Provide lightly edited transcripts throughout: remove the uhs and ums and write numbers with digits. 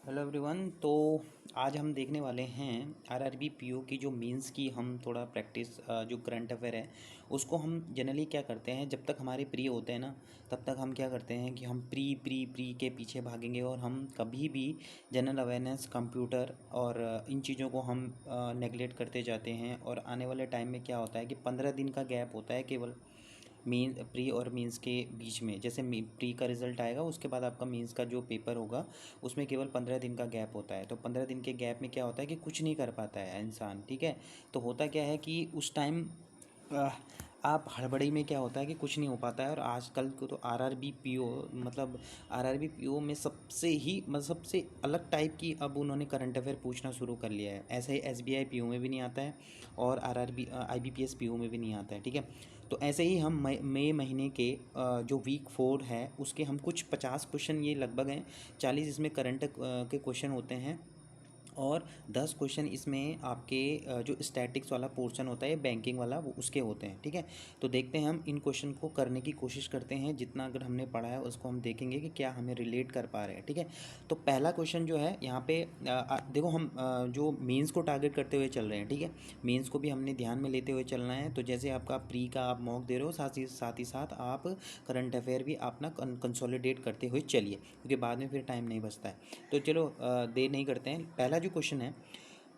Hello everyone. तो आज हम देखने वाले हैं आरआरबी पीओ की जो मेंस की हम थोड़ा प्रैक्टिस जो करंट अफेयर है उसको हम जनरली क्या करते हैं, जब तक हमारे प्री होते हैं ना तब तक हम क्या करते हैं कि हम प्री के पीछे भागेंगे और हम कभी भी जनरल अवेयरनेस कंप्यूटर और इन चीज़ों को हम नेगलेक्ट करते जाते हैं। और आने वाले टाइम में क्या होता है कि 15 दिन का गैप होता है केवल मेन प्री और मेंस के बीच में। जैसे प्री का रिज़ल्ट आएगा उसके बाद आपका मेंस का जो पेपर होगा उसमें केवल 15 दिन का गैप होता है। तो 15 दिन के गैप में क्या होता है कि कुछ नहीं कर पाता है इंसान, ठीक है। तो होता क्या है कि उस टाइम आप हड़बड़ी में क्या होता है कि कुछ नहीं हो पाता है। और आजकल को तो आरआरबी पीओ मतलब आरआरबी पीओ में सबसे ही मतलब सबसे अलग टाइप की अब उन्होंने करंट अफेयर पूछना शुरू कर लिया है। ऐसे ही एसबीआई पीओ में भी नहीं आता है और आरआरबी आईबीपीएस पीओ में भी नहीं आता है, ठीक है। तो ऐसे ही हम मई महीने के जो वीक 4 है उसके हम कुछ 50 क्वेश्चन, ये लगभग हैं 40 इसमें करंट के क्वेश्चन होते हैं और 10 क्वेश्चन इसमें आपके जो स्टैटिक्स वाला पोर्शन होता है बैंकिंग वाला वो उसके होते हैं, ठीक है। तो देखते हैं हम इन क्वेश्चन को करने की कोशिश करते हैं, जितना अगर हमने पढ़ा है उसको हम देखेंगे कि क्या हमें रिलेट कर पा रहे हैं, ठीक है। तो पहला क्वेश्चन जो है यहाँ पे देखो हम जो मेंस को टारगेट करते हुए चल रहे हैं, ठीक है। मेंस को भी हमने ध्यान में लेते हुए चलना है। तो जैसे आपका प्री का आप मॉक दे रहे हो साथ ही साथ आप करंट अफेयर भी अपना कंसोलिडेट करते हुए चलिए, क्योंकि बाद में फिर टाइम नहीं बचता है। तो चलो देर नहीं करते हैं। पहला जो क्वेश्चन है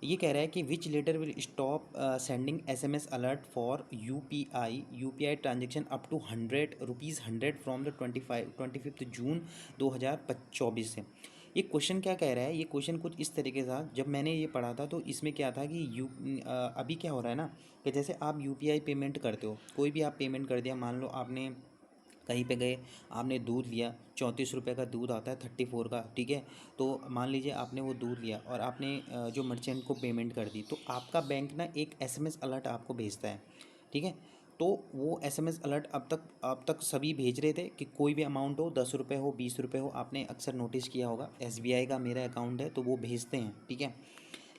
ये कह रहा है कि which letter will stop sending SMS alert for UPI transaction up to 100 rupees from the 25 June 2024 से। ये क्वेश्चन क्या कह रहा है, ये क्वेश्चन कुछ इस तरीके से था। जब मैंने ये पढ़ा था तो इसमें क्या था कि अभी क्या हो रहा है ना कि जैसे आप यूपीआई पेमेंट करते हो, कोई भी आप पेमेंट कर दिया, मान लो आपने कहीं पे गए, आपने दूध लिया, 34 रुपये का दूध आता है 34 का, ठीक है। तो मान लीजिए आपने वो दूध लिया और आपने जो मर्चेंट को पेमेंट कर दी, तो आपका बैंक ना एक एसएमएस अलर्ट आपको भेजता है, ठीक है। तो वो एसएमएस अलर्ट अब तक सभी भेज रहे थे कि कोई भी अमाउंट हो, 10 रुपये हो, 20 रुपये हो, आपने अक्सर नोटिस किया होगा। एसबीआई का मेरा अकाउंट है तो वो भेजते हैं, ठीक है।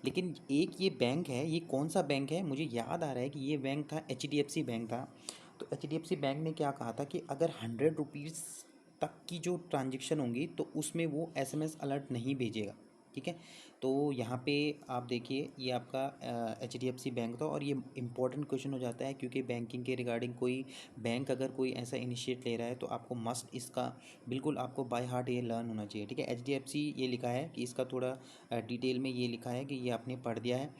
लेकिन एक ये बैंक है, ये कौन सा बैंक है, मुझे याद आ रहा है कि ये बैंक था एचडीएफसी बैंक था। तो एचडीएफसी बैंक ने क्या कहा था कि अगर 100 रुपीज़ तक की जो ट्रांजेक्शन होंगी तो उसमें वो एसएमएस अलर्ट नहीं भेजेगा, ठीक है। तो यहाँ पे आप देखिए ये आपका एचडीएफसी बैंक था और ये इंपॉर्टेंट क्वेश्चन हो जाता है, क्योंकि बैंकिंग के रिगार्डिंग कोई बैंक अगर कोई ऐसा इनिशिएट ले रहा है तो आपको मस्ट इसका बिल्कुल आपको बाय हार्ट ये लर्न होना चाहिए, ठीक है। एचडीएफसी ये लिखा है कि इसका थोड़ा डिटेल में ये लिखा है कि ये आपने पढ़ दिया है।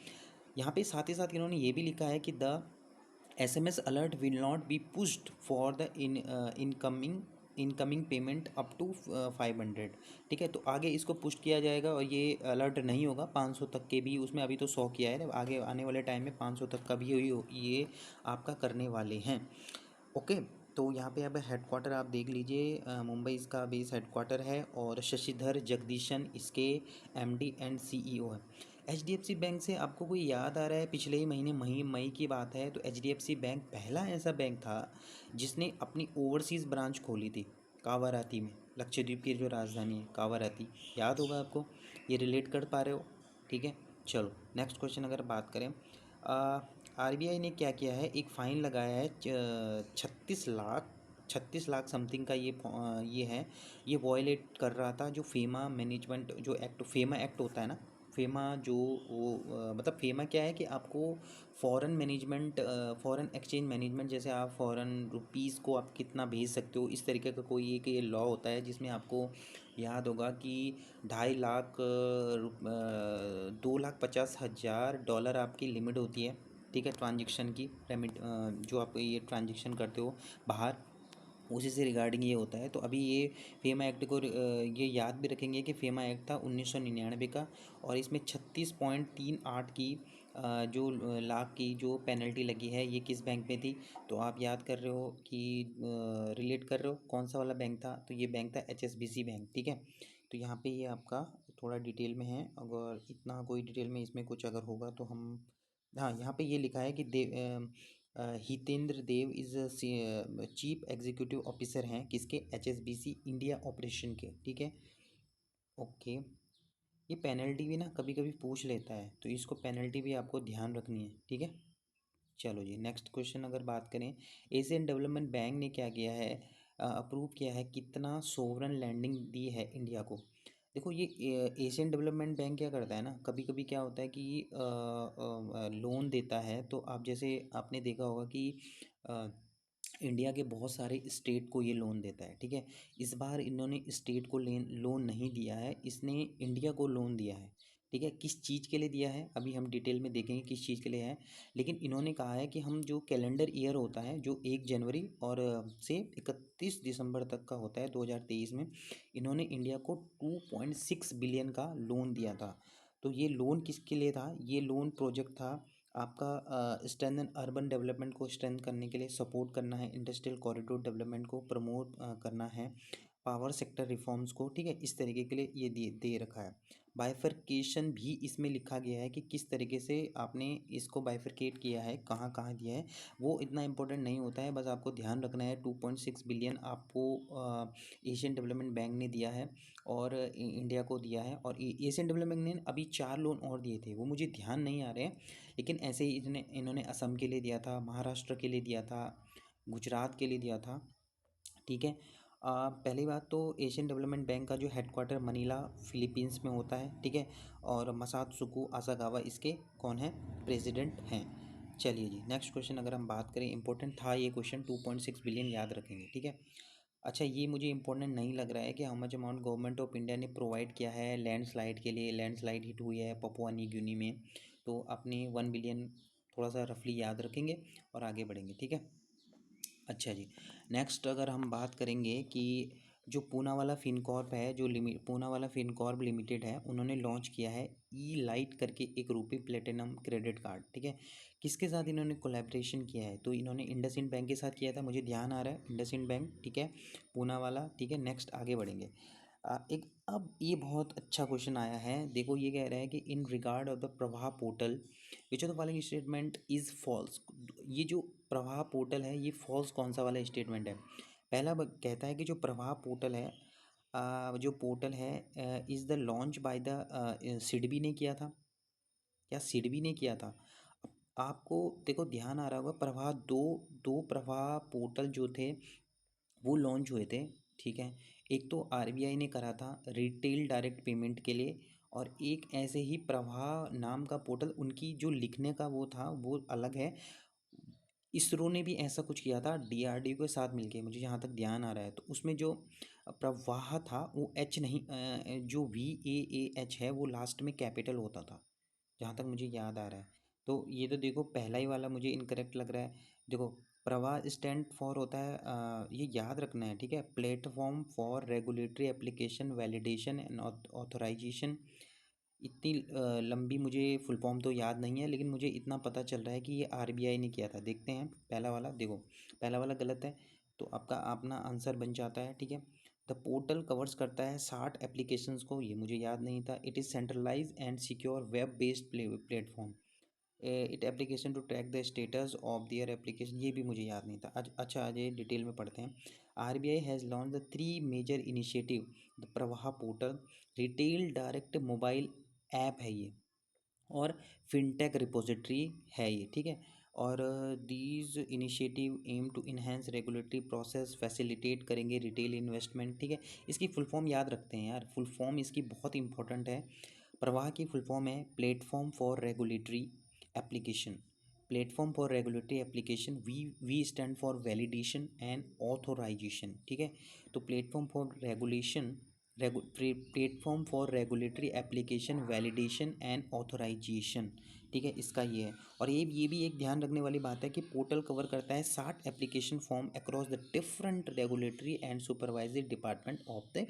यहाँ पे साथ ही साथ इन्होंने ये भी लिखा है कि the SMS alert will not be pushed for the incoming payment up to 500, ठीक है। तो आगे इसको पुश किया जाएगा और ये अलर्ट नहीं होगा 500 तक के भी, उसमें अभी तो 100 किया है, आगे आने वाले टाइम में 500 तक का भी ये आपका करने वाले हैं, ओके। तो यहाँ पे अब हेडक्वार्टर आप देख लीजिए, मुंबई इसका बेस हेडक्वार्टर है और शशिधर जगदीशन इसके एमडी एंड सीईओ है। एचडीएफसी बैंक से आपको कोई याद आ रहा है, पिछले ही महीने मई की बात है, तो एचडीएफसी बैंक पहला ऐसा बैंक था जिसने अपनी ओवरसीज़ ब्रांच खोली थी कावाराती में। लक्षद्वीप की जो राजधानी है कावाराती, याद होगा आपको। ये रिलेट कर पा रहे हो, ठीक है। चलो नेक्स्ट क्वेश्चन अगर बात करें, आरबीआई ने क्या किया है, एक फ़ाइन लगाया है 36 लाख समथिंग का। ये है, ये वॉयलेट कर रहा था जो फेमा मैनेजमेंट जो एक्ट, फेमा एक्ट होता है ना। फेमा जो वो मतलब फेमा क्या है कि आपको foreign management, foreign exchange management, जैसे आप फॉरेन रुपीज़ को आप कितना भेज सकते हो, इस तरीके का कोई एक ये लॉ होता है जिसमें आपको याद होगा कि 2.5 लाख 2,50,000 डॉलर आपकी लिमिट होती है, ठीक है, ट्रांजेक्शन की रेमिट, जो आप ये ट्रांजेक्शन करते हो बाहर, उसी से रिगार्डिंग ये होता है। तो अभी ये फेमा एक्ट को ये याद भी रखेंगे कि फेमा एक्ट था 1999 का और इसमें 36.38 की जो लाख की जो पेनल्टी लगी है, ये किस बैंक में थी। तो आप याद कर रहे हो कि रिलेट कर रहे हो कौन सा वाला बैंक था, तो ये बैंक था एचएसबीसी बैंक, ठीक है। तो यहाँ पे ये आपका थोड़ा डिटेल में है, अगर इतना कोई डिटेल में इसमें कुछ अगर होगा तो हम, हाँ यहाँ पे ये लिखा है कि हितेंद्र देव इज चीफ एग्जीक्यूटिव ऑफिसर हैं किसके, एचएसबीसी इंडिया ऑपरेशन के, ठीक है, ओके। ये पेनल्टी भी ना कभी कभी पूछ लेता है, तो इसको पेनल्टी भी आपको ध्यान रखनी है, ठीक है। चलो जी नेक्स्ट क्वेश्चन अगर बात करें, एशियन डेवलपमेंट बैंक ने क्या किया है, अप्रूव किया है कितना सोवरन लैंडिंग दी है इंडिया को। देखो ये एशियन डेवलपमेंट बैंक क्या करता है ना, कभी कभी क्या होता है कि लोन देता है। तो आप जैसे आपने देखा होगा कि अ, इंडिया के बहुत सारे स्टेट को ये लोन देता है, ठीक है। इस बार इन्होंने स्टेट को लोन नहीं दिया है, इसने इंडिया को लोन दिया है, ठीक है। किस चीज़ के लिए दिया है अभी हम डिटेल में देखेंगे किस चीज़ के लिए है। लेकिन इन्होंने कहा है कि हम जो कैलेंडर ईयर होता है जो 1 जनवरी और से 31 दिसंबर तक का होता है 2023 में, इन्होंने इंडिया को 2.6 बिलियन का लोन दिया था। तो ये लोन किसके लिए था, ये लोन प्रोजेक्ट था आपका स्ट्रेंथन अर्बन डेवलपमेंट को स्ट्रेंथ करने के लिए, सपोर्ट करना है इंडस्ट्रियल कॉरिडोर डेवलपमेंट को प्रमोट करना है, पावर सेक्टर रिफॉर्म्स को, ठीक है। इस तरीके के लिए ये दे रखा है। बाइफरकेशन भी इसमें लिखा गया है कि किस तरीके से आपने इसको बाइफरकेट किया है, कहाँ कहाँ दिया है। वो इतना इंपॉर्टेंट नहीं होता है, बस आपको ध्यान रखना है 2.6 बिलियन आपको एशियन डेवलपमेंट बैंक ने दिया है और इंडिया को दिया है। और एशियन डेवलपमेंट ने अभी 4 लोन और दिए थे, वो मुझे ध्यान नहीं आ रहे हैं, लेकिन ऐसे ही इन्होंने असम के लिए दिया था, महाराष्ट्र के लिए दिया था, गुजरात के लिए दिया था, ठीक है। पहली बात तो एशियन डेवलपमेंट बैंक का जो हेडक्वार्टर मनीला फिलीपींस में होता है, ठीक है। और मसात्सुको आसागावा इसके कौन है, प्रेसिडेंट हैं। चलिए जी, नेक्स्ट क्वेश्चन अगर हम बात करें, इंपॉर्टेंट था ये क्वेश्चन, 2.6 बिलियन याद रखेंगे, ठीक है। अच्छा, ये मुझे इंपॉर्टेंट नहीं लग रहा है कि how much amount government of India ने प्रोवाइड किया है लैंडस्लाइड के लिए। लैंडस्लाइड हिट हुई है पपुआ न्यू गिनी में, तो अपनी 1 बिलियन थोड़ा सा रफली याद रखेंगे और आगे बढ़ेंगे, ठीक है। अच्छा जी, नेक्स्ट अगर हम बात करेंगे कि जो पूना वाला फिनकॉर्प है, जो पूना वाला फिनकॉर्प लिमिटेड है, उन्होंने लॉन्च किया है ई लाइट करके एक रुपी प्लेटिनम क्रेडिट कार्ड, ठीक है। किसके साथ इन्होंने कोलैबोरेशन किया है, तो इन्होंने इंडसइंड बैंक के साथ किया था, मुझे ध्यान आ रहा है इंडसइंड बैंक, ठीक है, पूना वाला, ठीक है। नेक्स्ट आगे बढ़ेंगे। एक अब ये बहुत अच्छा क्वेश्चन आया है, देखो ये कह रहा है कि in regard of the Pravaah portal which of the following statement is false. ये जो प्रवाह पोर्टल है ये फॉल्स कौन सा वाला स्टेटमेंट है। पहला कहता है कि जो प्रवाह पोर्टल है, जो पोर्टल है is the launch by the SIDBI ने किया था, क्या सिडबी ने किया था। अब आपको देखो ध्यान आ रहा होगा, प्रवाह दो दो प्रवाह पोर्टल जो थे वो लॉन्च हुए थे, ठीक है। एक तो आरबीआई ने करा था रिटेल डायरेक्ट पेमेंट के लिए, और एक ऐसे ही प्रवाह नाम का पोर्टल, उनकी जो लिखने का वो था वो अलग है। इसरो ने भी ऐसा कुछ किया था डीआरडीओ के साथ मिलके, मुझे जहाँ तक ध्यान आ रहा है। तो उसमें जो प्रवाह था वो एच नहीं, जो VAAH है वो लास्ट में कैपिटल होता था, जहाँ तक मुझे याद आ रहा है। तो ये तो देखो पहला ही वाला मुझे इनकरेक्ट लग रहा है। देखो प्रवाह स्टैंड फॉर होता है, ये याद रखना है, ठीक है, platform for regulatory application validation and authorisation. इतनी लंबी मुझे फुल फॉर्म तो याद नहीं है, लेकिन मुझे इतना पता चल रहा है कि ये आरबीआई ने किया था। देखते हैं पहला वाला, देखो पहला वाला गलत है, तो आपका अपना आंसर बन जाता है, ठीक है। द पोर्टल कवर्स करता है 60 एप्लीकेशंस को, ये मुझे याद नहीं था। It is centralize and secure web based platform, it application to track the status of their application, ये भी मुझे याद नहीं था। अच्छा आज ये डिटेल में पढ़ते हैं। RBI has launch the 3 major initiative, the Pravaah portal, retail direct mobile app है ये, और फिनटेक रिपोजिटरी है ये, ठीक है। और these initiative aim to enhance regulatory process, facilitate करेंगे रिटेल इन्वेस्टमेंट, ठीक है। इसकी फुल फॉर्म याद रखते हैं यार, फुल फॉर्म इसकी बहुत इंपॉर्टेंट है। प्रवाह की फुल फॉर्म है platform for regulatory application, platform for regulatory application, we stand for validation and authorisation, ठीक है। तो platform for regulation, platform for regulatory application validation and authorisation, ठीक है, इसका ये है। और ये भी एक ध्यान रखने वाली बात है कि पोर्टल कवर करता है 60 application form across the different regulatory and supervisory department of the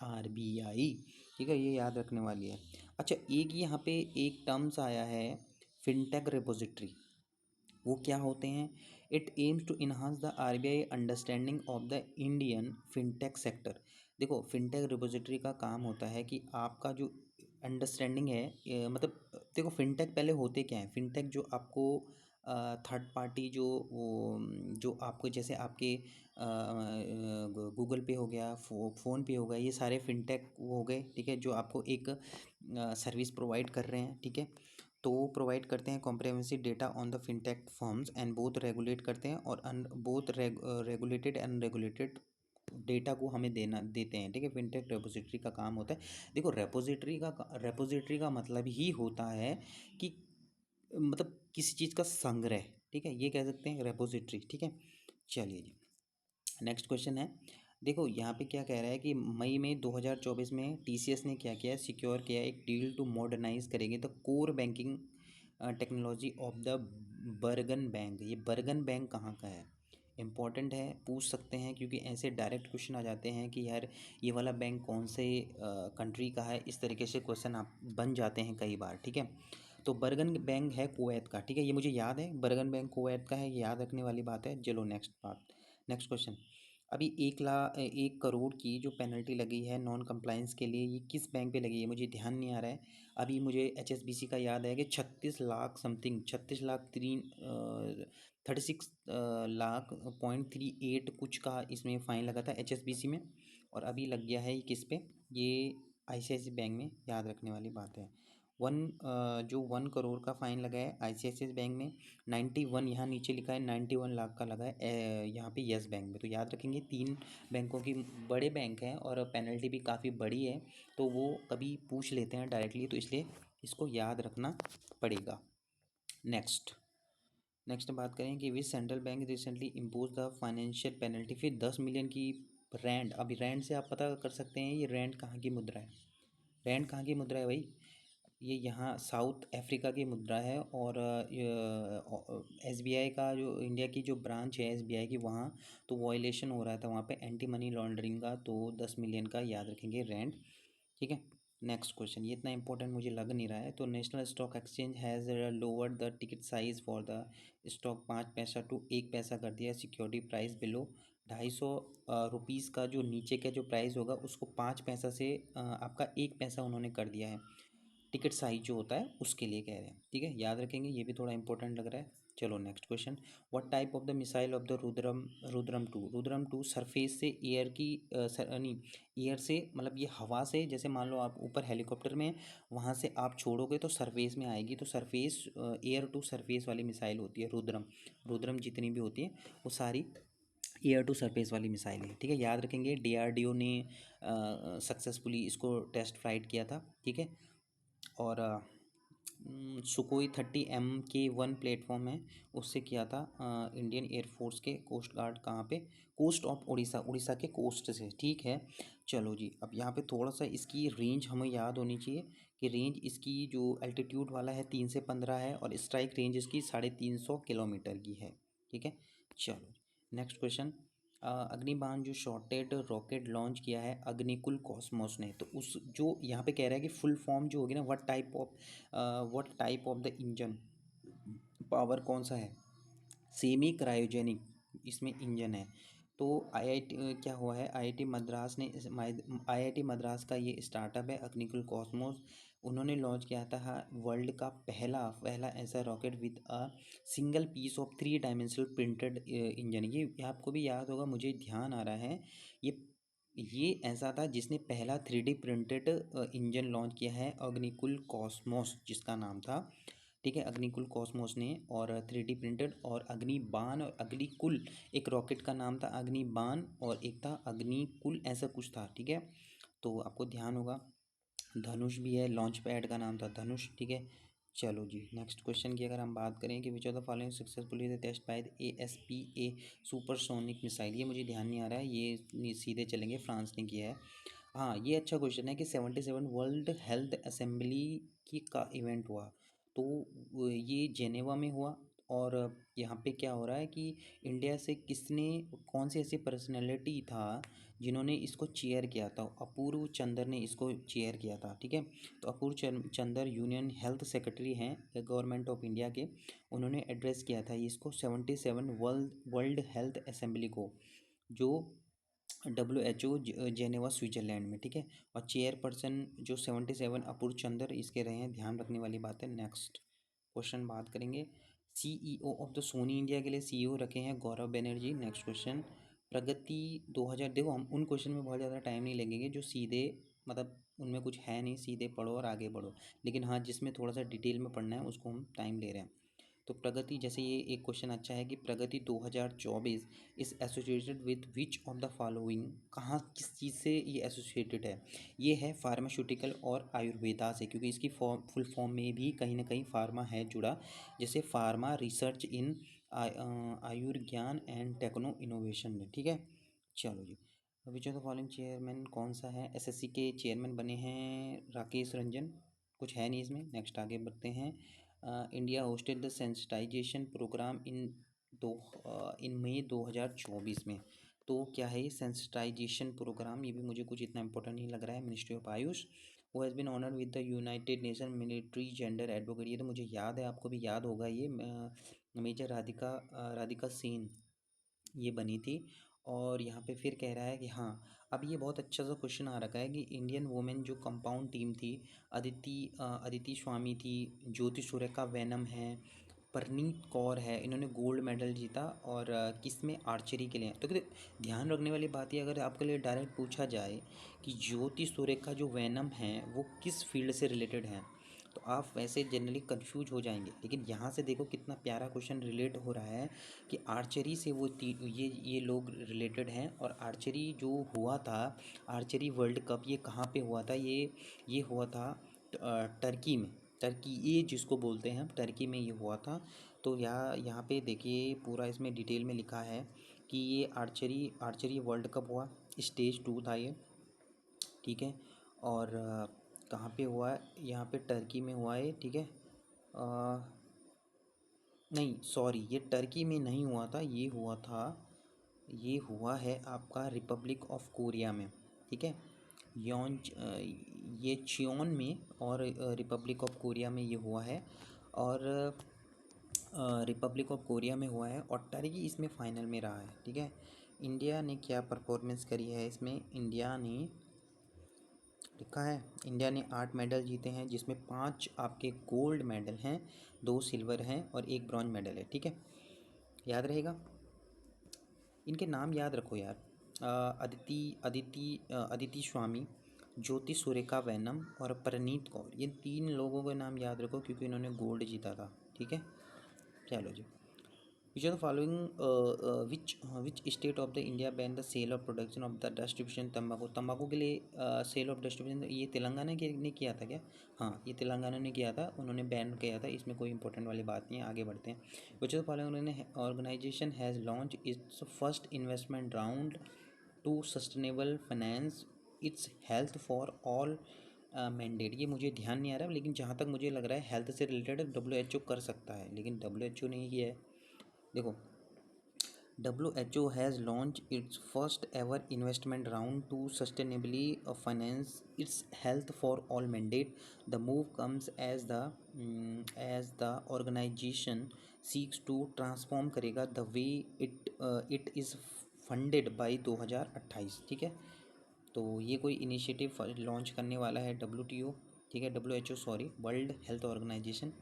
RBI, ठीक है, ये याद रखने वाली है। अच्छा, एक यहाँ पे एक टर्म्स आया है फिनटेक रिपोजिटरी, वो क्या होते हैं। It aims to enhance the RBI understanding of the Indian fintech sector. देखो फिनटेक रिपोजिटरी का काम होता है कि आपका जो अंडरस्टैंडिंग है, मतलब देखो फिनटेक पहले होते क्या है, फिनटेक जो आपको थर्ड पार्टी जो जो आपको जैसे आपके गूगल पे हो गया, फ़ोन पे हो गया, ये सारे फिनटेक वो हो गए, ठीक है, जो आपको एक सर्विस प्रोवाइड कर रहे हैं, ठीक है। तो वो प्रोवाइड करते हैं comprehensive data on the fintech firms and both regulate करते हैं और both regulated and unregulated data को हमें देते हैं, ठीक है। फिनटेक रेपोजिटरी का काम होता है। देखो रेपोजिटरी का मतलब ही होता है कि मतलब किसी चीज़ का संग्रह, ठीक है, ये कह सकते हैं रेपोजिटरी, ठीक है। चलिए जी, नेक्स्ट क्वेश्चन है। देखो यहाँ पे क्या कह रहा है कि मई में 2024 में टीसीएस ने क्या किया, सिक्योर किया एक डील टू मॉडर्नाइज करेंगे the core banking technology of the बर्गन bank. ये बर्गन बैंक कहाँ का है, इम्पॉर्टेंट है, पूछ सकते हैं, क्योंकि ऐसे डायरेक्ट क्वेश्चन आ जाते हैं कि यार ये वाला बैंक कौन से कंट्री का है, इस तरीके से क्वेश्चन आप बन जाते हैं कई बार, ठीक है। तो बर्गन बैंक है कुवैत का, ठीक है, ये मुझे याद है, बर्गन बैंक कुवैत का है, ये याद रखने वाली बात है। चलो नेक्स्ट क्वेश्चन। अभी 1 करोड़ की जो पेनल्टी लगी है नॉन कंप्लाइंस के लिए, ये किस बैंक पे लगी है, मुझे ध्यान नहीं आ रहा है। अभी मुझे एचएसबीसी का याद है कि 36 लाख समथिंग, 36 लाख 36 लाख.38 कुछ का इसमें फ़ाइन लगा था एचएसबीसी में, और अभी लग गया है ये किस पे, ये आईसीआईसीआई बैंक में, याद रखने वाली बात है। जो 1 करोड़ का फ़ाइन लगा है आईसीआईसीआई बैंक में, 91, यहाँ नीचे लिखा है 91 लाख का लगा है यहाँ पे यस बैंक में। तो याद रखेंगे, 3 बैंकों की बड़े बैंक हैं और पेनल्टी भी काफ़ी बड़ी है, तो वो कभी पूछ लेते हैं डायरेक्टली, तो इसलिए इसको याद रखना पड़ेगा। नेक्स्ट बात करें कि which central bank recently impose the financial penalty, फिर 10 मिलियन की रैंड। अभी रैंड से आप पता कर सकते हैं ये रैंड कहाँ की मुद्रा है, रैंड कहाँ की मुद्रा है भाई, ये यहाँ साउथ अफ्रीका की मुद्रा है। और एसबीआई का जो इंडिया की जो ब्रांच है एसबीआई की, वहाँ तो वॉयलेशन हो रहा था वहाँ पे एंटी मनी लॉन्ड्रिंग का, तो 10 मिलियन का याद रखेंगे रैंड, ठीक है। नेक्स्ट क्वेश्चन, ये इतना इंपॉर्टेंट मुझे लग नहीं रहा है। तो national stock exchange has lowered the ticket size for the stock 5 पैसा टू 1 पैसा कर दिया, सिक्योरिटी प्राइस बिलो 250 रुपीज़ का जो नीचे का जो प्राइस होगा उसको 5 पैसा से आपका 1 पैसा उन्होंने कर दिया है, टिकट साइज जो होता है उसके लिए कह रहे हैं, ठीक है, याद रखेंगे, ये भी थोड़ा इंपॉर्टेंट लग रहा है। चलो next question, what type of the missile of the Rudram to surface से एयर की नहीं, एयर से मतलब ये हवा से, जैसे मान लो आप ऊपर हेलीकॉप्टर में, वहाँ से आप छोड़ोगे तो सरफेस में आएगी, तो सरफेस एयर टू सरफेस वाली मिसाइल होती है रुद्रम जितनी भी होती है वो सारी एयर टू सरफेस वाली मिसाइल है, ठीक है, याद रखेंगे। डीआरडीओ ने सक्सेसफुली इसको टेस्ट फ्लाइट किया था, ठीक है। और सुकोई 30 MK1 प्लेटफॉर्म है, उससे किया था इंडियन एयरफोर्स के कोस्ट गार्ड, कहाँ पे, कोस्ट ऑफ उड़ीसा, उड़ीसा के कोस्ट से, ठीक है। चलो जी, अब यहाँ पे थोड़ा सा इसकी रेंज हमें याद होनी चाहिए कि रेंज इसकी जो एल्टीट्यूड वाला है 3 से 15 है, और स्ट्राइक रेंज इसकी 350 किलोमीटर की है, ठीक है। चलो नेक्स्ट क्वेश्चन, अग्निबाण जो शॉर्टेड रॉकेट लॉन्च किया है अग्निकुल कॉस्मोस ने, तो उस जो यहाँ पे कह रहा है कि फुल फॉर्म जो होगी ना, what type of the engine, power कौन सा है, सेमी क्रायोजेनिक इसमें इंजन है। तो आईआईटी क्या हुआ है, आईआईटी मद्रास का ये स्टार्टअप है अग्निकुल कॉस्मोस, उन्होंने लॉन्च किया था वर्ल्ड का पहला पहला ऐसा rocket with a single piece of 3 dimensional printed engine. ये आपको भी याद होगा, मुझे ध्यान आ रहा है, ये ये ऐसा था जिसने पहला 3D प्रिंटेड इंजन लॉन्च किया है, अग्निकुल कॉस्मोस जिसका नाम था, ठीक है, अग्निकुल कॉस्मोस ने। और 3D प्रिंटेड, और अग्निबाण और अग्निकुल, एक रॉकेट का नाम था अग्निबाण और एक था अग्निकुल, ऐसा कुछ था, ठीक है। तो आपको ध्यान होगा, धनुष भी है, लॉन्च पैड का नाम था धनुष, ठीक है। चलो जी, नेक्स्ट क्वेश्चन की अगर हम बात करें कि which of the following successfully the test by the ASPA supersonic missile, ये मुझे ध्यान नहीं आ रहा है, ये सीधे चलेंगे, फ्रांस ने किया है। हाँ, ये अच्छा क्वेश्चन है कि 77 वर्ल्ड हेल्थ असेंबली की का इवेंट हुआ, तो ये जेनेवा में हुआ। और यहाँ पे क्या हो रहा है कि इंडिया से किसने, कौन सी ऐसी पर्सनैलिटी था जिन्होंने इसको चेयर किया था, अपूर्व चंद्र ने इसको चेयर किया था, ठीक है। तो अपूर्व चंद्र यूनियन हेल्थ सेक्रेटरी हैं गवर्नमेंट ऑफ इंडिया के, उन्होंने एड्रेस किया था इसको 77 वर्ल्ड हेल्थ असेंबली को, जो WHO जेनेवा स्विट्जरलैंड में, ठीक है। और चेयरपर्सन जो 77 अपूर्व चंद्र इसके रहे हैं, ध्यान रखने वाली बात है। नेक्स्ट क्वेश्चन बात करेंगे, CEO of the Sony India के लिए CEO रखे हैं गौरव बनर्जी। नेक्स्ट क्वेश्चन, प्रगति 2000, देखो हम उन क्वेश्चन में बहुत ज़्यादा टाइम नहीं लगेंगे जो सीधे मतलब उनमें कुछ है नहीं, सीधे पढ़ो और आगे बढ़ो, लेकिन हाँ जिसमें थोड़ा सा डिटेल में पढ़ना है उसको हम टाइम ले रहे हैं। तो प्रगति, जैसे ये एक क्वेश्चन अच्छा है कि प्रगति 2024 is associated with which of the following, कहाँ किस चीज़ से ये एसोसिएटेड है। ये है फार्मास्यूटिकल और आयुर्वेदा से, क्योंकि इसकी फुल फॉर्म में भी कहीं ना कहीं फार्मा है जुड़ा, जैसे pharma research in Ayurgyan and techno innovation में। ठीक है, चलो जी। Which of the following chairman कौन सा है, एसएससी के चेयरमैन बने हैं राकेश रंजन, कुछ है नहीं इसमें। नेक्स्ट आगे बढ़ते हैं। India hosted the sensitisation programme in May 2024 में। तो क्या है ये सेंसिटाइजेशन प्रोग्राम, ये भी मुझे कुछ इतना इंपॉर्टेंट नहीं लग रहा है। मिनिस्ट्री ऑफ आयुष, वो has been honoured with the United Nation military gender advocate, ये तो मुझे याद है, आपको भी याद होगा। ये मेजर राधिका सेन ये बनी थी। और यहाँ पे फिर कह रहा है कि हाँ, अब ये बहुत अच्छा सा क्वेश्चन आ रखा है कि इंडियन वुमेन जो कंपाउंड टीम थी, अदिति स्वामी थी, ज्योति सुरेखा वैनम है, परनीत कौर है, इन्होंने गोल्ड मेडल जीता। और किस में, आर्चरी के लिए। तो ध्यान रखने वाली बात ये, अगर आपके लिए डायरेक्ट पूछा जाए कि ज्योति सुरेखा जो वैनम है वो किस फील्ड से रिलेटेड है, तो आप वैसे जनरली कंफ्यूज हो जाएंगे। लेकिन यहाँ से देखो कितना प्यारा क्वेश्चन रिलेट हो रहा है कि आर्चरी से वो ये लोग रिलेटेड हैं। और आर्चरी जो हुआ था, आर्चरी वर्ल्ड कप, ये कहाँ पे हुआ था, ये हुआ था टर्की में। टर्की, ये जिसको बोलते हैं हम, टर्की में ये हुआ था। तो यहाँ पे देखिए पूरा इसमें डिटेल में लिखा है कि ये आर्चरी वर्ल्ड कप हुआ, स्टेज 2 था ये। ठीक है, और कहाँ पे हुआ है, यहाँ पे टर्की में हुआ है। ठीक है, नहीं सॉरी, ये टर्की में नहीं हुआ था, ये हुआ है आपका रिपब्लिक ऑफ कोरिया में। ठीक है, योन ये चियोन में, और रिपब्लिक ऑफ कोरिया में ये हुआ है। और रिपब्लिक ऑफ कोरिया में हुआ है, और टर्की इसमें फाइनल में रहा है। ठीक है, इंडिया ने क्या परफॉर्मेंस करी है इसमें, इंडिया ने लिखा है, इंडिया ने 8 मेडल जीते हैं, जिसमें 5 आपके गोल्ड मेडल हैं, 2 सिल्वर हैं और 1 ब्रॉन्ज मेडल है। ठीक है, याद रहेगा, इनके नाम याद रखो यार। अदिति स्वामी, ज्योति सुरेखा वैनम और परनीत कौर, ये 3 लोगों के नाम याद रखो, क्योंकि इन्होंने गोल्ड जीता था। ठीक है, चलो जी। Which are the following, which state of the India ban the sale of production of the distribution तंबाकू, तंबाकू के लिए सेल ऑफ डिस्ट्रीब्यूशन, ये तेलंगाना ने किया था क्या? हाँ, ये तेलंगाना ने किया था, उन्होंने बैन किया था, इसमें कोई इंपॉर्टेंट वाली बात नहीं है। आगे बढ़ते हैं। Which are the following organisation has launch its first investment round to sustainable finance its health for all mandate, ये मुझे ध्यान नहीं आ रहा, लेकिन जहाँ तक मुझे लग रहा है हेल्थ से रिलेटेड WHO कर सकता है, लेकिन WHO ने किया है। देखो, WHO has launched its first ever investment round to sustainably finance its health for all mandate. The move comes as the organization seeks to transform करेगा the way it is funded by 2028। ठीक है, तो ये कोई initiative launch करने वाला है WTO। ठीक है, WHO sorry, world health organisation.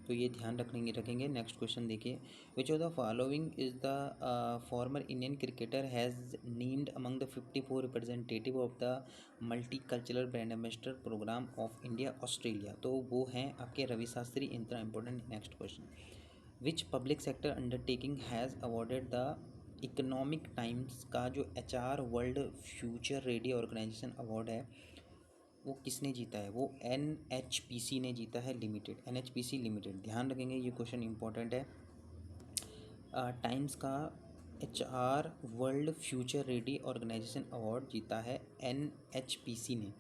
तो ये ध्यान रखेंगे। नेक्स्ट क्वेश्चन देखिए, which of the following is the former Indian cricketer has named among the 54 representative of the multi cultural brand ambassador programme of India Australia, तो वो हैं आपके रवि शास्त्री। इतना important. Next question, which public sector undertaking has awarded the economic times का जो HR world future ready organisation award है, वो किसने जीता है? वो NHPC ने जीता है लिमिटेड, NHPC लिमिटेड। ध्यान रखेंगे, ये क्वेश्चन इंपॉर्टेंट है। टाइम्स का HR world future ready organisation award जीता है NHPC ने।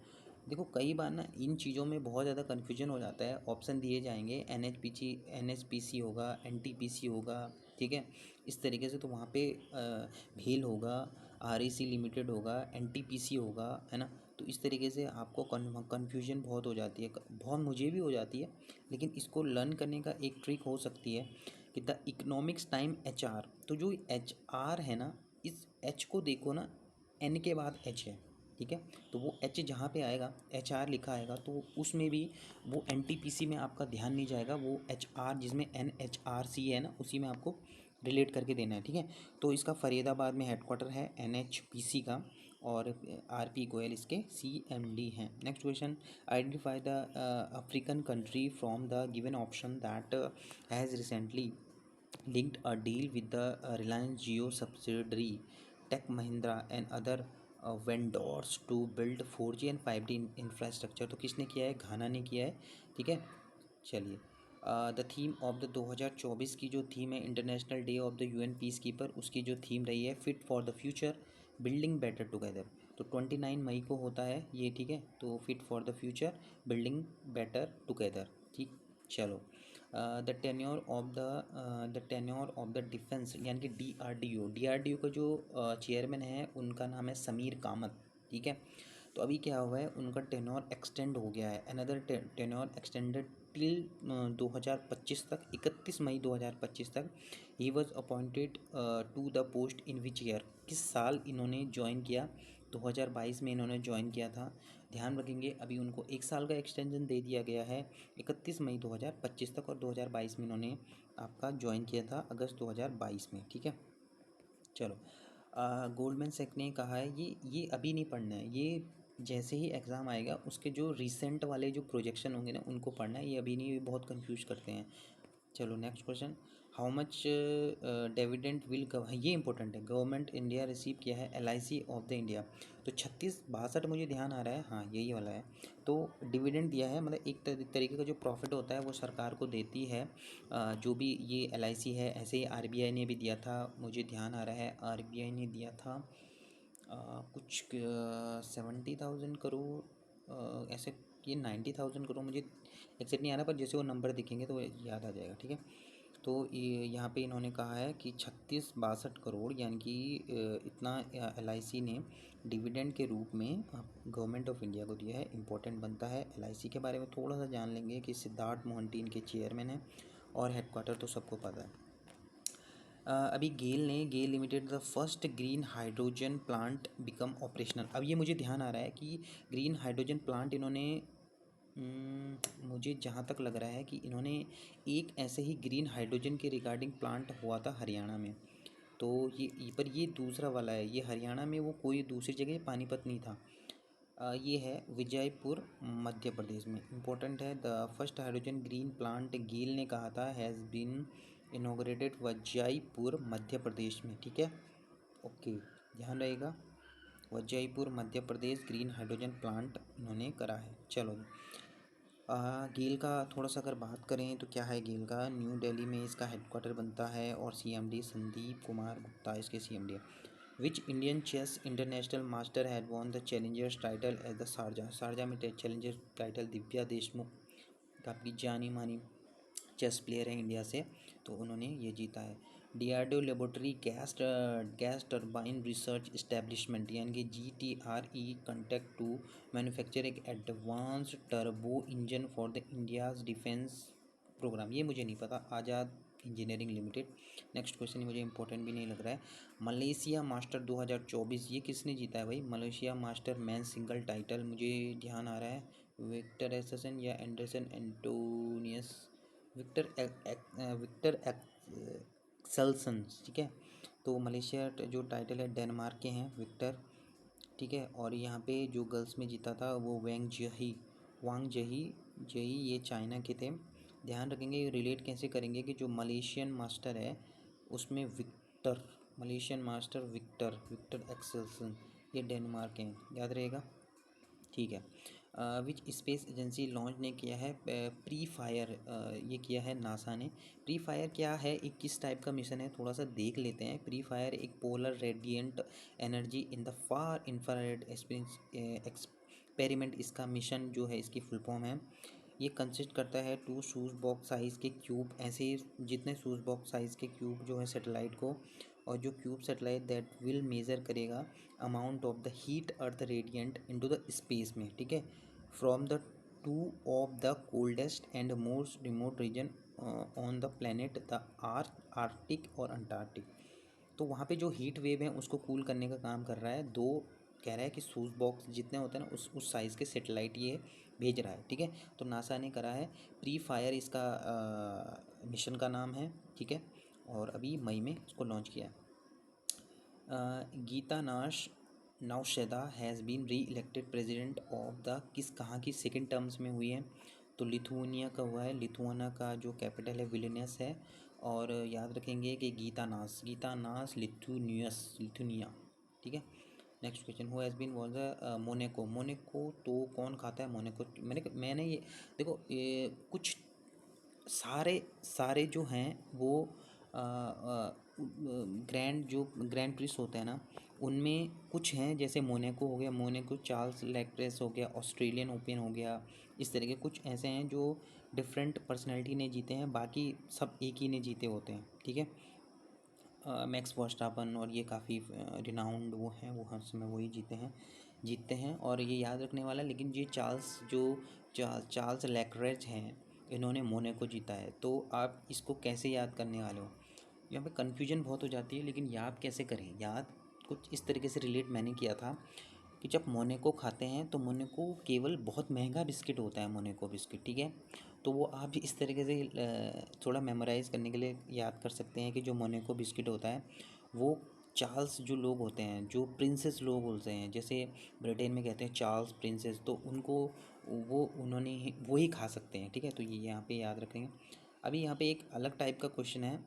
देखो, कई बार ना इन चीज़ों में बहुत ज़्यादा कन्फ्यूजन हो जाता है। ऑप्शन दिए जाएंगे, NHPC होगा, NTPC होगा। ठीक है, इस तरीके से, तो वहाँ पे भेल होगा, REC लिमिटेड होगा, NTPC होगा, है ना। तो इस तरीके से आपको कन्फ्यूजन बहुत हो जाती है, बहुत मुझे भी हो जाती है। लेकिन इसको लर्न करने का एक ट्रिक हो सकती है कि द इकोनॉमिक्स टाइम HR, तो जो HR है ना, इस H को देखो ना, N के बाद H है। ठीक है, तो वो H जहाँ पे आएगा, HR लिखा आएगा, तो उसमें भी वो NTPC में आपका ध्यान नहीं जाएगा। वो HR जिसमें NHRC है ना, उसी में आपको रिलेट करके देना है। ठीक है, तो इसका फरीदाबाद में हेडक्वार्टर है NHPC का, और आर.पी. गोयल इसके CMD हैं। Next question, identify the African country from the given option that has recently linked a deal with the Reliance Jio subsidiary Tech Mahindra and other vendors to build 4G and 5G infrastructure. तो किसने किया है? घाना ने किया है। ठीक है, चलिए। द थीम ऑफ द 2024 की जो थीम है international day of the UN piece keeper, उसकी जो थीम रही है fit for the future building better together. तो 29 मई को होता है ये। ठीक है, तो fit for the future building better together. ठीक, चलो। The tenure of the defence यानी कि DRDO का जो चेयरमैन है उनका नाम है समीर कामत। ठीक है, तो अभी क्या हुआ है, उनका टेन्योर एक्सटेंड हो गया है। अनदर टेन्योर एक्सटेंडेड टिल 2025 तक, 31 मई 2025 तक। He was appointed to the post in which year, किस साल इन्होंने ज्वाइन किया? 2022 में इन्होंने ज्वाइन किया था। ध्यान रखेंगे, अभी उनको 1 साल का एक्सटेंशन दे दिया गया है 31 मई 2025 तक, और 2022 में इन्होंने आपका ज्वाइन किया था अगस्त 2022 में। ठीक है, चलो। गोल्डमैन सैक ने कहा है, ये अभी नहीं पढ़ना है, ये जैसे ही एग्ज़ाम आएगा उसके जो रिसेंट वाले जो प्रोजेक्शन होंगे ना उनको पढ़ना है, ये अभी नहीं, ये बहुत कंफ्यूज करते हैं। चलो next question, how much dividend will ये इंपॉर्टेंट है, गवर्नमेंट इंडिया रिसीव किया है LIC ऑफ द इंडिया। तो 3662 मुझे ध्यान आ रहा है, हाँ यही वाला है। तो डिविडेंड दिया है, मतलब एक तरीके का जो प्रॉफिट होता है वो सरकार को देती है। जो भी ये LIC है, ऐसे ही RBI ने भी दिया था, मुझे ध्यान आ रहा है RBI ने दिया था कुछ 70,000 करोड़ ऐसे, ये 90,000 करोड़, मुझे एग्जैक्ट नहीं आ रहा, पर जैसे वो नंबर दिखेंगे तो याद आ जाएगा। ठीक है, तो ये यहाँ पे इन्होंने कहा है कि 3662 करोड़ यानी कि इतना LIC ने डिविडेंड के रूप में गवर्नमेंट ऑफ इंडिया को दिया है। इंपॉर्टेंट बनता है। LIC के बारे में थोड़ा सा जान लेंगे कि सिद्धार्थ मोहंती इनके चेयरमैन हैं और हेडक्वार्टर तो सबको पता है। अभी GAIL limited the first green hydrogen plant become operational. अब ये मुझे ध्यान आ रहा है कि ग्रीन हाइड्रोजन प्लांट इन्होंने मुझे जहाँ तक लग रहा है कि इन्होंने एक ऐसे ही ग्रीन हाइड्रोजन के रिगार्डिंग प्लांट हुआ था हरियाणा में। तो ये पर ये दूसरा वाला है, ये हरियाणा में, वो कोई दूसरी जगह, पानीपत नहीं था। ये है विजयपुर मध्य प्रदेश में। इम्पोर्टेंट है, the first hydrogen green plant GAIL ने कहा था has been inaugurated Vijaypur Madhya Pradesh में। ठीक है, ओके, ध्यान रहेगा, Vijaypur Madhya Pradesh green hydrogen plant इन्होंने करा है। चलो, गेल का थोड़ा सा अगर बात करें तो क्या है गेल का, न्यू दिल्ली में इसका हेडक्वार्टर बनता है और CMD संदीप कुमार गुप्ता इसके CMD है। Which Indian chess international master had won the challengers title as the Sharjah में चैलेंजर टाइटल दिव्या देशमुख, काफ़ी जानी मानी चेस प्लेयर है इंडिया से, तो उन्होंने ये जीता है। DRDO laboratory gas turbine research establishment यानी कि GTRE कंटेक्ट टू मैन्युफैक्चर एक advance turbo engine for the India's defence programme. ये मुझे नहीं पता, Azad engineering limited. Next question मुझे इंपॉर्टेंट भी नहीं लग रहा है। मलेशिया मास्टर 2024 ये किसने जीता है भाई? Malaysia master man single title, मुझे ध्यान आ रहा है विक्टर एससन या एंडरसन एंटोनियस, विक्टर एक्सेल्सन। ठीक है, तो मलेशिया जो टाइटल है डेनमार्क के हैं विक्टर। ठीक है, और यहाँ पे जो गर्ल्स में जीता था वो वांग जही ये चाइना के थे। ध्यान रखेंगे, रिलेट कैसे करेंगे कि जो मलेशियन मास्टर है उसमें मलेशियन मास्टर विक्टर एक्सेल्सन ये डेनमार्क के हैं, याद रहेगा। ठीक है, विच स्पेस एजेंसी लॉन्च ने किया है प्री फायर, ये किया है नासा ने। प्री फायर क्या है, एक किस टाइप का मिशन है, थोड़ा सा देख लेते हैं। प्री फायर एक polar radiant energy in the far infrared experiment, इसका मिशन जो है इसकी फुल फॉर्म है। ये कंसिस्ट करता है 2 शूज़ बॉक्स साइज़ के क्यूब, ऐसे जितने शूज़ बॉक्स साइज़ के क्यूब जो है सेटेलाइट को, और जो cube satellite that will measure करेगा amount of the heat earth radiant into the space में। ठीक है, from the two of the coldest and most remote region on the planet the Arctic और अंटार्कटिक। तो वहाँ पे जो हीट वेव है उसको कूल करने का काम कर रहा है। दो कह रहा है कि शूज़ बॉक्स जितने होते हैं ना उस साइज़ के सेटेलाइट ये भेज रहा है। ठीक है, तो नासा ने करा है प्री फायर, इसका मिशन का नाम है। ठीक है, और अभी मई में इसको लॉन्च किया है। Geeta Nausheda has been reelected president of the किस कहाँ की सेकंड टर्म्स में हुई है? तो लिथुआनिया का हुआ है। लिथुआना का जो कैपिटल है विलिनियस है। और याद रखेंगे कि गीतानास लिथुनिया। ठीक है। Next question, who has been was the Monaco तो कौन खाता है मोनेको? मैंने ये देखो, ये कुछ सारे सारे जो हैं वो ग्रैंड प्रिक्स होते हैं ना, उनमें कुछ हैं जैसे मोनेको हो गया, मोनेको चार्ल्स लैक्रेस हो गया, ऑस्ट्रेलियन ओपन हो गया। इस तरह के कुछ ऐसे हैं जो डिफरेंट पर्सनैलिटी ने जीते हैं, बाकी सब एक ही ने जीते होते हैं। ठीक है। मैक्स वर्स्टापन और ये काफ़ी रिनाउंड वो हैं, वो हर समय वही जीतते हैं और ये याद रखने वाला। लेकिन ये चार्ल्स लैक्रेज हैं, इन्होंने मोनेको जीता है। तो आप इसको कैसे याद करने वाले हो? यहाँ पे कन्फ्यूजन बहुत हो जाती है, लेकिन याद कैसे करें? याद कुछ इस तरीके से रिलेट मैंने किया था कि जब मोनेको खाते हैं तो मोनेको केवल बहुत महंगा बिस्किट होता है, मोनेको बिस्किट। ठीक है। तो वो आप भी इस तरीके से थोड़ा मेमोराइज़ करने के लिए याद कर सकते हैं कि जो मोनेको बिस्किट होता है वो चार्ल्स जो लोग होते हैं, जो प्रिंसेस लोग होते हैं, जैसे ब्रिटेन में कहते हैं चार्ल्स प्रिंसेस, तो उनको वो ही खा सकते हैं। ठीक है। तो ये यहाँ पे याद रखेंगे। अभी यहाँ पे एक अलग टाइप का क्वेश्चन है।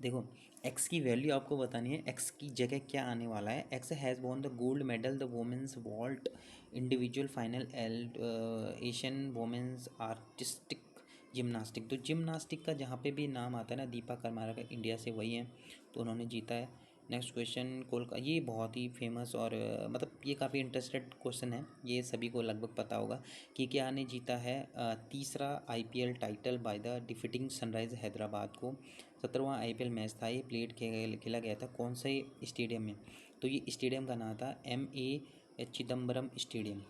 देखो, एक्स की वैल्यू आपको बतानी है, एक्स की जगह क्या आने वाला है। X has won the gold medal the women's vault individual final held Asian women's artistic gymnastic. तो जिम्नास्टिक का जहाँ पे भी नाम आता है ना, दीपा करमारा का, इंडिया से वही है, तो उन्होंने जीता है। नेक्स्ट क्वेश्चन, ये बहुत ही फेमस और मतलब ये काफ़ी इंटरेस्टेड क्वेश्चन है, ये सभी को लगभग पता होगा कि क्या ने जीता है तीसरा IPL title by the defeating sunrise Hyderabad को। 17वां आईपीएल मैच था, ये खेला गया था कौन से स्टेडियम में? तो ये स्टेडियम का नाम था MA चिदम्बरम स्टेडियम,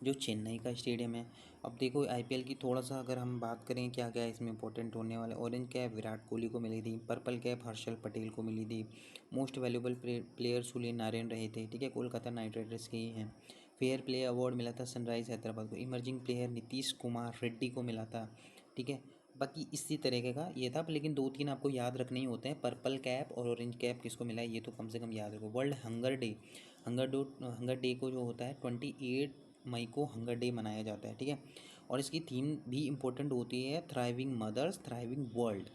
जो चेन्नई का स्टेडियम है। अब देखो आईपीएल की थोड़ा सा अगर हम बात करें क्या क्या इसमें इंपॉर्टेंट होने वाला है। ऑरेंज कैप विराट कोहली को मिली थी, पर्पल कैप हर्षल पटेल को मिली थी, most valuable player Sunil Narayan रहे थे। ठीक है। कोलकाता नाइट राइडर्स के ही हैं। फेयर प्ले अवार्ड मिला था सनराइज हैदराबाद को। इमर्जिंग प्लेयर नीतीश कुमार रेड्डी को मिला था। ठीक है। बाकी इसी तरीके का ये था, लेकिन 2-3 आपको याद रखने ही होते हैं। पर्पल कैप और ऑरेंज कैप किसको मिला है ये तो कम से कम याद रखो। वर्ल्ड हंगर डे को जो होता है 28 मई को हंगर डे मनाया जाता है। ठीक है। और इसकी थीम भी इम्पोर्टेंट होती है, थ्राइविंग मदर्स थ्राइविंग वर्ल्ड।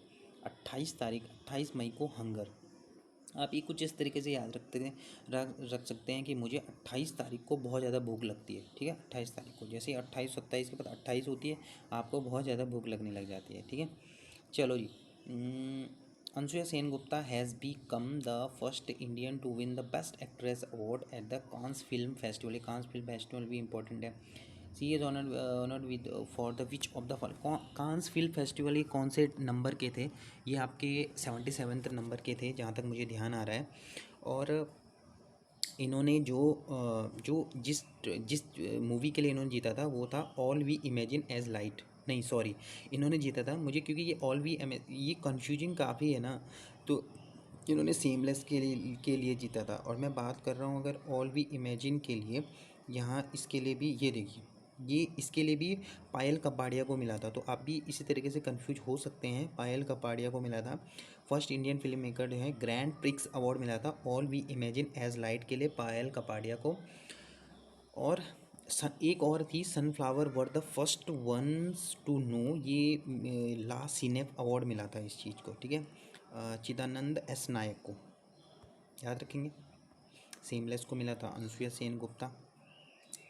28 मई को हंगर। आप ये कुछ इस तरीके से याद रख सकते हैं कि मुझे 28 तारीख को बहुत ज़्यादा भूख लगती है। ठीक है। 28 तारीख को, जैसे 28-27 के बाद 28 होती है, आपको बहुत ज़्यादा भूख लगने लग जाती है। ठीक है। चलो जी। Anasuya Sengupta has become the first Indian to win the best actress award at the Cannes film festival. ये कांस फिल्म फेस्टिवल भी इंपॉर्टेंट है। She is honoured with for the which of the Cannes film festival, ये कौन से number के थे? ये आपके 77 नंबर के थे, जहाँ तक मुझे ध्यान आ रहा है। और इन्होंने जो जिस जिस मूवी के लिए इन्होंने जीता था वो था all we imagine as light. नहीं सॉरी, इन्होंने जीता था, मुझे क्योंकि ये कन्फ्यूजिंग काफ़ी है ना, तो इन्होंने सेमलेस के लिए जीता था। और मैं बात कर रहा हूँ अगर ऑल वी इमेजिन के लिए, यहाँ इसके लिए भी ये देखिए, ये इसके लिए भी पायल कपाड़िया को मिला था। तो आप भी इसी तरीके से कंफ्यूज हो सकते हैं। पायल कपाड़िया को मिला था। फर्स्ट इंडियन फिल्म मेकर जो है, ग्रैंड प्रिक्स अवार्ड मिला था all we imagine as light के लिए पायल कपाड़िया को। और एक और थी, sunflower were the first ones to know, ये ला सिनेफ अवार्ड मिला था इस चीज़ को। ठीक है। चिदानंद एस नायक को याद रखेंगे। सेमलेस को मिला था Anasuya Sengupta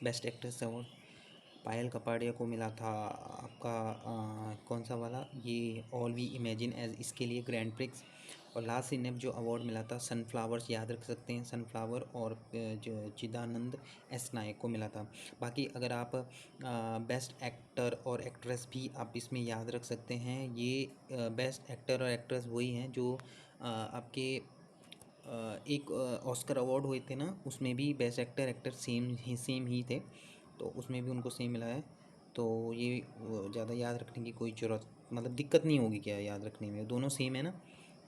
best actress award. Payal Kapadia को मिला था आपका कौन सा वाला, ये ऑल वी इमेजिन एज, इसके लिए ग्रैंड प्रिक्स। और लास्ट सिनेप जो अवार्ड मिला था सनफ्लावर्स, याद रख सकते हैं सनफ्लावर, और जो चिदानंद एस नायक को मिला था। बाकी अगर आप बेस्ट एक्टर और एक्ट्रेस भी आप इसमें याद रख सकते हैं। ये बेस्ट एक्टर और एक्ट्रेस वही हैं जो आपके एक ऑस्कर अवार्ड हुए थे ना, उसमें भी बेस्ट एक्टर एक्टर सेम ही थे, तो उसमें भी उनको सेम मिला है। तो ये ज़्यादा याद रखने की कोई ज़रूरत, मतलब दिक्कत नहीं होगी क्या याद रखने में, दोनों सेम है ना।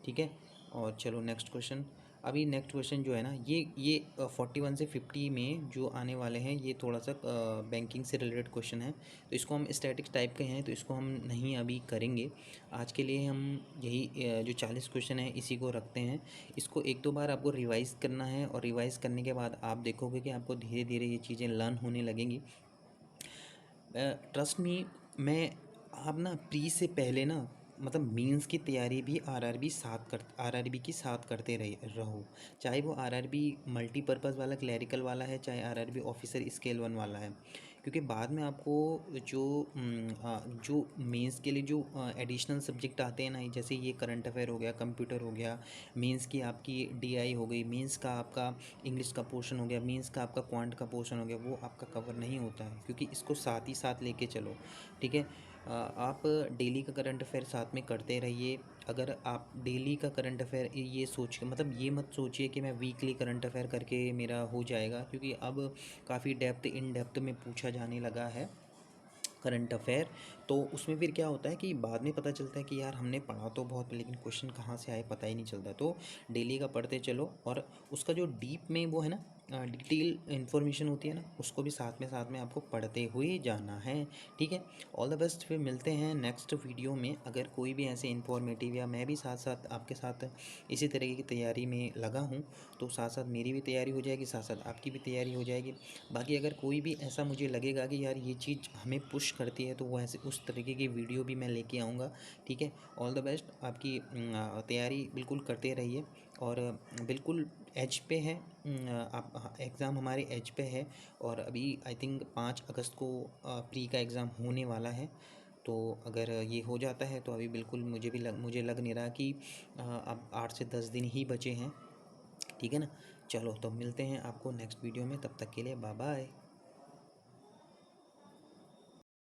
ठीक है। और चलो नेक्स्ट क्वेश्चन, अभी नेक्स्ट क्वेश्चन जो है ना, ये 41 से 50 में जो आने वाले हैं, ये थोड़ा सा बैंकिंग से रिलेटेड क्वेश्चन है, तो इसको हम स्टैटिक्स टाइप के हैं तो इसको हम नहीं अभी करेंगे। आज के लिए हम यही जो 40 क्वेश्चन है इसी को रखते हैं। इसको एक दो बार आपको रिवाइज़ करना है, और रिवाइज़ करने के बाद आप देखोगे कि आपको धीरे धीरे ये चीज़ें लर्न होने लगेंगी। ट्रस्ट मी, मैं आप ना प्री से पहले ना, मतलब मींस की तैयारी भी आरआरबी की साथ करते रहो। चाहे वो आरआरबी मल्टीपर्पज़ वाला क्लैरिकल वाला है, चाहे आरआरबी ऑफिसर स्केल 1 वाला है, क्योंकि बाद में आपको जो जो मेंस के लिए जो एडिशनल सब्जेक्ट आते हैं ना, जैसे ये करंट अफेयर हो गया, कंप्यूटर हो गया, मेंस की आपकी डीआई हो गई, मेंस का आपका इंग्लिश का पोर्शन हो गया, मेंस का आपका क्वांट का पोर्शन हो गया, वो आपका कवर नहीं होता है, क्योंकि इसको साथ ही साथ लेके चलो। ठीक है, आप डेली का करंट अफेयर साथ में करते रहिए। अगर आप डेली का करंट अफेयर ये सोच के, मतलब ये मत सोचिए कि मैं वीकली करंट अफेयर करके मेरा हो जाएगा, क्योंकि अब काफ़ी इन डेप्थ में पूछा जाने लगा है करंट अफेयर। तो उसमें फिर क्या होता है कि बाद में पता चलता है कि यार हमने पढ़ा तो बहुत, लेकिन क्वेश्चन कहाँ से आए पता ही नहीं चलता। तो डेली का पढ़ते चलो, और उसका जो डीप में वो है ना, डिटेल इन्फॉर्मेशन होती है ना, उसको भी साथ में आपको पढ़ते हुए जाना है। ठीक है, ऑल द बेस्ट। फिर मिलते हैं नेक्स्ट वीडियो में। अगर कोई भी ऐसे इन्फॉर्मेटिव, या मैं भी साथ साथ आपके साथ इसी तरीके की तैयारी में लगा हूँ, तो साथ साथ मेरी भी तैयारी हो जाएगी, साथ साथ आपकी भी तैयारी हो जाएगी। बाकी अगर कोई भी ऐसा मुझे लगेगा कि यार ये चीज़ हमें पुश करती है, तो वो ऐसे उस तरीके की वीडियो भी मैं लेके आऊँगा। ठीक है, ऑल द बेस्ट। आपकी तैयारी बिल्कुल करते रहिए, और बिल्कुल एज पे है। आप एग्ज़ाम हमारे एज पे है, और अभी आई थिंक 5 अगस्त को प्री का एग्ज़ाम होने वाला है। तो अगर ये हो जाता है तो अभी बिल्कुल मुझे लग नहीं रहा कि अब 8 से 10 दिन ही बचे हैं। ठीक है ना, चलो तो मिलते हैं आपको नेक्स्ट वीडियो में, तब तक के लिए बाय बाय।